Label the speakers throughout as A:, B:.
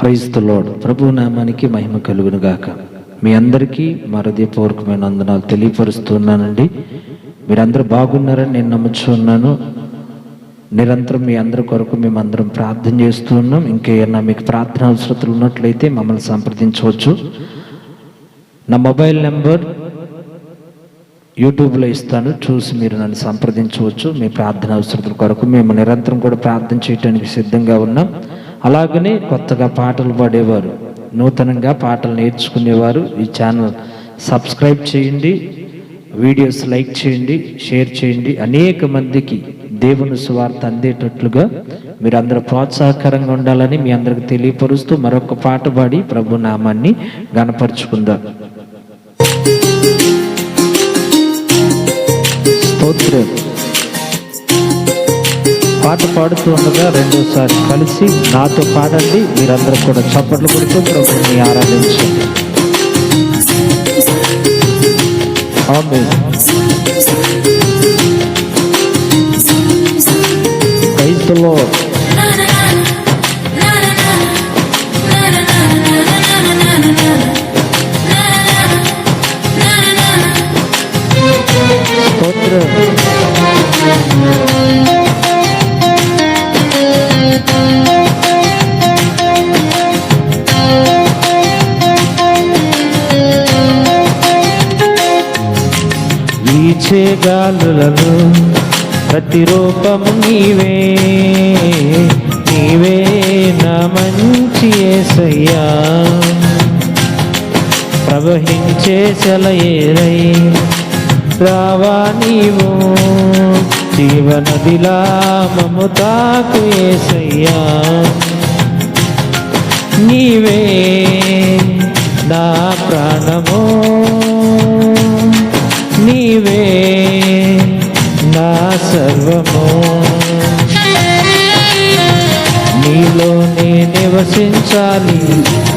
A: Praise the lord. ప్రభు నామానికి మహిమ కలుగును గాక. మీ అందరికీ మా హృదయపూర్వకమైన వందనాలు తెలియపరుస్తున్నానండి. మీరందరూ బాగున్నారని నేను నమ్ముచున్నాను. నిరంతరం మీ అందరి కొరకు మేమందరం ప్రార్థన చేస్తూ ఉన్నాం. ఇంకేమన్నా మీకు ప్రార్థన అవసరతలు ఉన్నట్లయితే మమ్మల్ని సంప్రదించవచ్చు. నా మొబైల్ నెంబర్ యూట్యూబ్లో ఇస్తాను, చూసి మీరు నన్ను సంప్రదించవచ్చు. మీ ప్రార్థన అవసరతల కొరకు మేము నిరంతరం కూడా ప్రార్థన చేయడానికి సిద్ధంగా ఉన్నాం. అలాగనే కొత్తగా పాటలు పాడేవారు, నూతనంగా పాటలు నేర్చుకునేవారు ఈ ఛానల్ సబ్స్క్రైబ్ చేయండి, వీడియోస్ లైక్ చేయండి, షేర్ చేయండి. అనేక మందికి దేవుని సువార్త అందేటట్లుగా మీరు అందరూ ప్రోత్సాహకరంగా ఉండాలని మీ అందరికి తెలియపరుస్తూ మరొక పాట పాడి ప్రభు నామాన్ని గణపరుచుకుందాం. స్తోత్రం. పాట పాడుతూ ఉండగా రెండోసారి కలిసి నాతో పాడండి. మీరందరూ కూడా చప్పట్లు కొడుతూ ప్రభుని ఆరాధించండి. ఆమేన్. Praise the Lord. స్తోత్రం. వీచే గాలులలో ప్రతిరూపము నీవే, నీవే నా మంచి యేసయ్యా. ప్రవహించే సెలయేరై రావా నీవు, జీవనదిలా మమ్ము తాకు యేసయ్యా. నీవే నా ప్రాణము, నీవే నా సర్వము. నీలోనే నివసించాలి,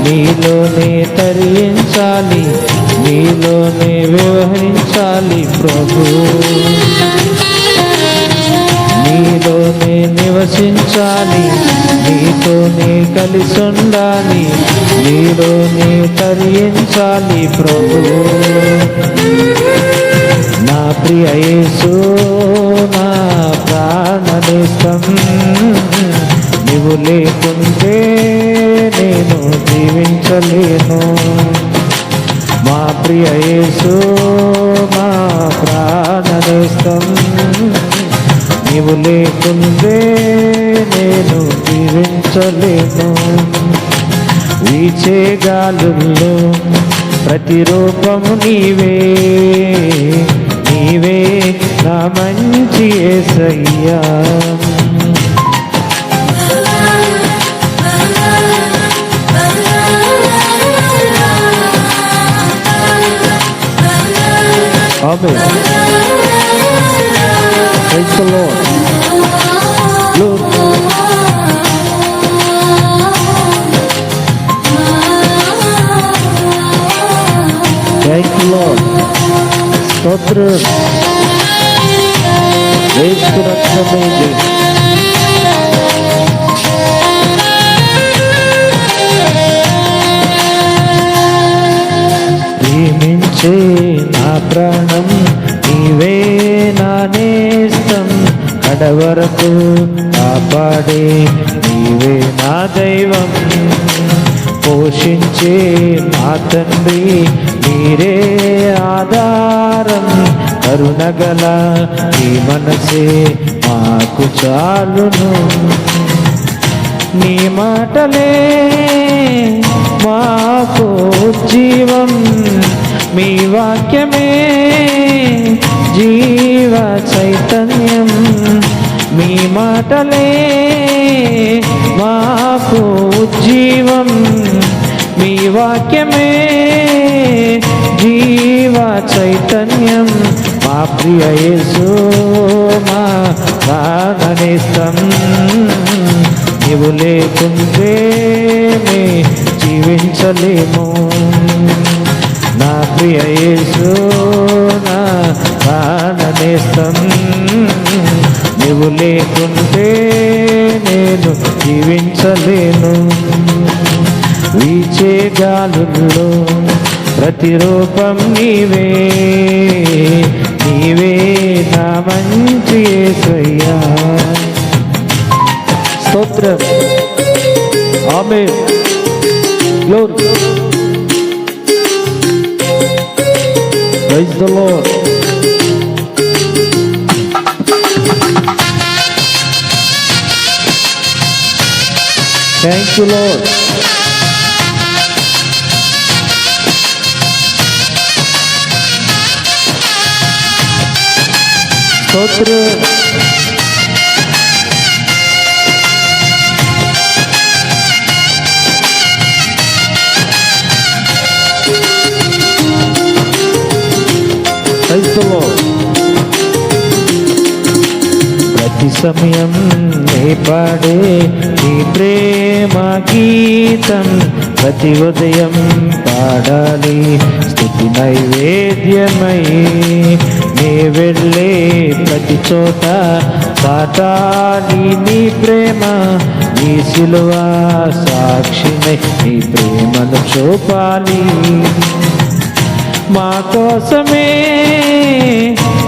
A: నీలోనే తరించాలి, నీలోనే వ్యవహరించాలి ప్రభు. నీలోనే నివసించాలి, నీతోనే కలిసి ఉండాలి, నీలోనే తరించాలి ప్రభు. నా ప్రియ యేసు నా ప్రాణనేస్తం, నీవు లేకుంటే నేను జీవించలేను. మా ప్రియ యేసు మా ప్రాణనేస్తం, నీవు లేకుంటే నేను జీవించలేను. వీచే గాలుల్లో ప్రతిరూపము నీవే, నీవే నా మంచి యేసయ్యా. ఆమేన్. Praise the Lord. Thank you Lord. స్తోత్రం. యేసు రక్తమే ప్రేమించే నా ప్రాణం, నీవే నా నేస్తం. కడవరకు కాపాడే నీవే నా దైవం. పోషించే మా తండ్రి మీరే ఆధారం. కరుణగల ఈ మనసే మాకు చాలును. నీ మాటలే మాకు జీవం, మీ వాక్యమే జీవ చైతన్యం. మీ మాటలే మాకు జీవం, మీ వాక్యమే జీవ చైతన్యం. మా ప్రియ యేసు మా ప్రాణనేస్తం, నీవు లేకుంటే జీవించలేము. నా ప్రియ యేసు నా ప్రాణనేస్తం, నీవు లేకుంటే నేను జీవించలేను. వీచే గాలుల్లో ప్రతిరూపం నీవే, నీవే నా మంచి యేసయ్యా. స్తోత్రం. ఆమేన్. Glory. Praise the Lord. Thank you Lord. స్తోత్రం. ప్రతి సమయం నే పాడే నీ ప్రేమ గీతం, ప్రతి ఉదయం పాడాలి స్తుతి నైవేద్యమై. నే వెళ్ళే ప్రతి చోట పాడాలి నీ ప్రేమ, నీ సిలువ సాక్షినై నీ ప్రేమను చూపాలి. మా కోసమే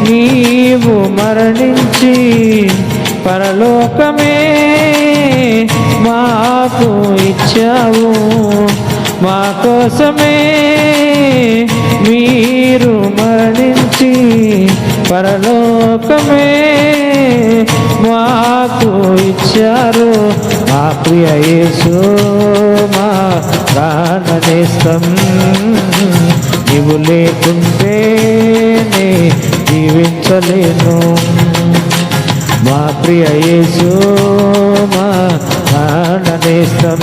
A: నీవు మరణించి పరలోకమే మాకు ఇచ్చావు. మా కోసమే మీరు మరణించి పరలోకమే మాకు ఇచ్చారు. మా ప్రియ యేసు మా ప్రాణనేస్తం, నీవు లేకుంటేనే జీవించలేను. మా ప్రియ యేసు మా ప్రాణనేస్తం,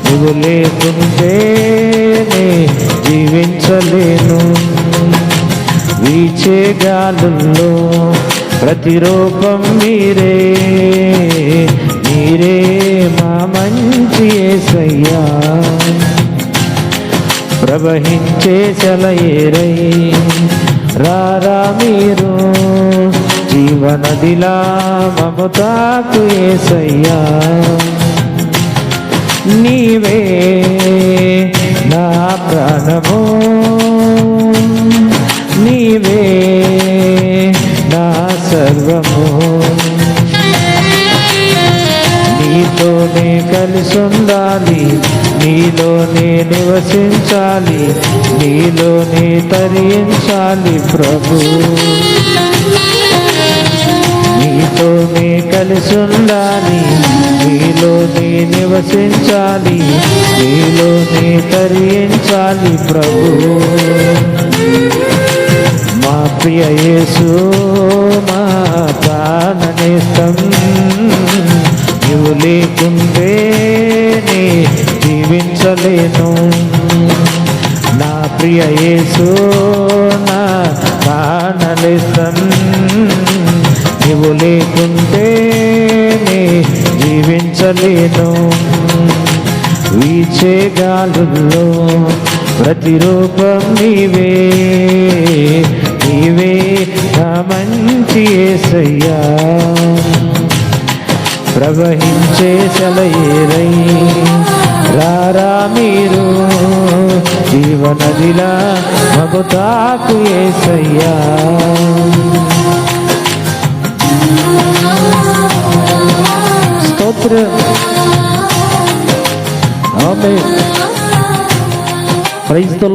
A: నీవు లేకుంటేనే జీవించలేను. వీచే గాలుల్లో ప్రతిరూపం మీరే, మీరే మా మంచి యేసయ్యా. ప్రవహించే సెలయేరై రారా మీరు, జీవనదిలా మమతాకు యేసయ్యా. నీవే నా ప్రాణము, నీవే నా సర్వము. నీతోనే కలిసి ఉండాలి, నీలోనే నివసించాలి, నీలోనే తరించాలి ప్రభు. నీతోనే కలిసి ఉండాలి, నీలోనే నివసించాలి, నీలోనే తరించాలి ప్రభు. మా ప్రియ యేసు మా ప్రాణనేస్తం, నీవు లేకుంటేనే జీవించలేను. నా ప్రియ యేసు నా ప్రాణనేస్తం, నీవు లేకుంటేనే జీవించలేను. వీచే గాలుల్లో ప్రతిరూపం నీవే, నీవే నా మంచి యేసయ్యా. ప్రవహించే సెలయేరై రారా మీరు, జీవనదిలా మమతాకు యేసయ్యా. స్తోత్రం. ఆమేన్. Praise the lord.